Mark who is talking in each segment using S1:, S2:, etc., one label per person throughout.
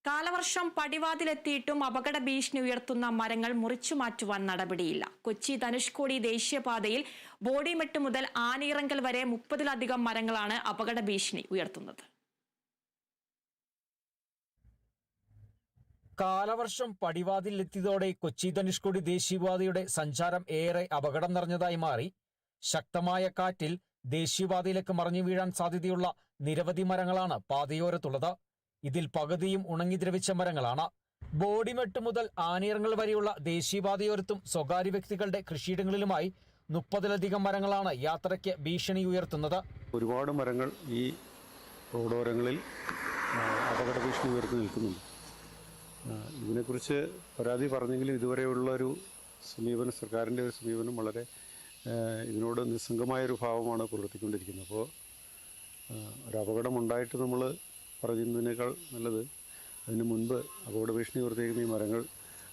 S1: കാലവർഷം പടിവാതിലെത്തിയിട്ടും അപകട ഭീഷണി ഉയർത്തുന്ന മരങ്ങൾ മുറിച്ചുമാറ്റുവാൻ നടപടിയില്ല. കൊച്ചി ധനുഷ്കോടി ദേശീയപാതയിൽ ബോഡിമെട്ട് മുതൽ ആനയിറങ്കൽ വരെ 30-ലധികം മരങ്ങളാണ് അപകട ഭീഷണി ഉയർത്തുന്നത്.
S2: കാലവർഷം പടിവാതിലെത്തിയതോടെ കൊച്ചി ധനുഷ്കോടി ദേശീയപാതയുടെ സഞ്ചാരം ഏറെ അപകടം നിറഞ്ഞതായി മാറി. ശക്തമായ കാറ്റിൽ ദേശീയപാതയിലേക്ക് മറിഞ്ഞു വീഴാൻ സാധ്യതയുള്ള നിരവധി മരങ്ങളാണ് പാതയോരത്തുള്ളത്. ഇതിൽ പകുതിയും ഉണങ്ങി ദ്രവിച്ച മരങ്ങളാണ്. ബോഡിമെട്ട് മുതൽ ആനയിറങ്കൽ വരെയുള്ള ദേശീയപാതയോരത്തും സ്വകാര്യ വ്യക്തികളുടെ കൃഷിയിടങ്ങളിലുമായി 30-ലധികം മരങ്ങളാണ് യാത്രയ്ക്ക് ഭീഷണി ഉയർത്തുന്നത്.
S3: ഒരുപാട് മരങ്ങൾ ഈ റോഡോരങ്ങളിൽ അപകട ഭീഷണി ഉയർത്തി നിൽക്കുന്നുണ്ട്. ഇതിനെക്കുറിച്ച് പരാതി പറഞ്ഞെങ്കിലും ഇതുവരെയുള്ളൊരു സമീപനം, സർക്കാരിൻ്റെ ഒരു സമീപനം വളരെ ഇതിനോട് നിസ്സംഗമായൊരു ഭാവമാണ് പുലർത്തിക്കൊണ്ടിരിക്കുന്നത്. അപ്പോൾ ഒരു അപകടമുണ്ടായിട്ട് നമ്മൾ പറയുന്നതിനേക്കാൾ നല്ലത് അതിന് മുൻപ് അപകട ഭീഷണി ഉയർത്തിയിരിക്കുന്ന ഈ മരങ്ങൾ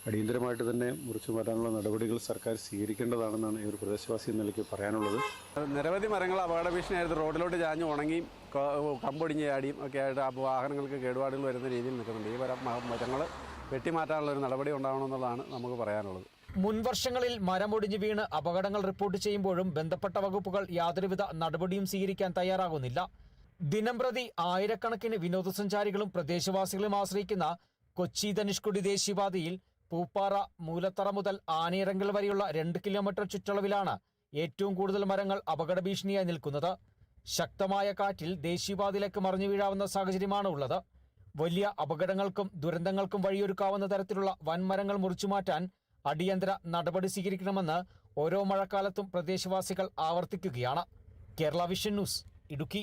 S3: അടിയന്തരമായിട്ട് തന്നെ മുറിച്ചു മാറ്റാനുള്ള നടപടികൾ സർക്കാർ സ്വീകരിക്കേണ്ടതാണെന്നാണ് ഈ ഒരു പ്രദേശവാസി എന്ന നിലയ്ക്ക് പറയാനുള്ളത്.
S4: നിരവധി മരങ്ങൾ അപകട ഭീഷണിയായിരുന്നു. റോഡിലോട്ട് ചാഞ്ഞ് ഉണങ്ങിയും കമ്പൊടിഞ്ഞ് ചാടിയും ഒക്കെ ആയിട്ട് വാഹനങ്ങൾക്ക് കേടുപാടുകൾ വരുന്ന രീതിയിൽ നിൽക്കുന്നുണ്ട്. ഈ മരങ്ങൾ വെട്ടിമാറ്റാനുള്ള ഒരു നടപടി ഉണ്ടാവണമെന്നുള്ളതാണ് നമുക്ക് പറയാനുള്ളത്.
S2: മുൻവർഷങ്ങളിൽ മരമൊടിഞ്ഞു വീണ് അപകടങ്ങൾ റിപ്പോർട്ട് ചെയ്യുമ്പോഴും ബന്ധപ്പെട്ട വകുപ്പുകൾ യാതൊരുവിധ നടപടിയും സ്വീകരിക്കാൻ തയ്യാറാകുന്നില്ല. ദിനംപ്രതി ആയിരക്കണക്കിന് വിനോദസഞ്ചാരികളും പ്രദേശവാസികളും ആശ്രയിക്കുന്ന കൊച്ചി ധനുഷ്കോടി ദേശീയപാതയിൽ പൂപ്പാറ, മൂലത്തറ മുതൽ ആനയിറങ്കൽ വരെയുള്ള 2 കിലോമീറ്റർ ചുറ്റളവിലാണ് ഏറ്റവും കൂടുതൽ മരങ്ങൾ അപകട ഭീഷണിയായി നിൽക്കുന്നത്. ശക്തമായ കാറ്റിൽ ദേശീയപാതയിലേക്ക് മറിഞ്ഞു വീഴാവുന്ന സാഹചര്യമാണ് ഉള്ളത്. വലിയ അപകടങ്ങൾക്കും ദുരന്തങ്ങൾക്കും വഴിയൊരുക്കാവുന്ന തരത്തിലുള്ള വൻമരങ്ങൾ മുറിച്ചുമാറ്റാൻ അടിയന്തര നടപടി സ്വീകരിക്കണമെന്ന് ഓരോ മഴക്കാലത്തും പ്രദേശവാസികൾ ആവർത്തിക്കുകയാണ്. Kerala vision news, Idukki.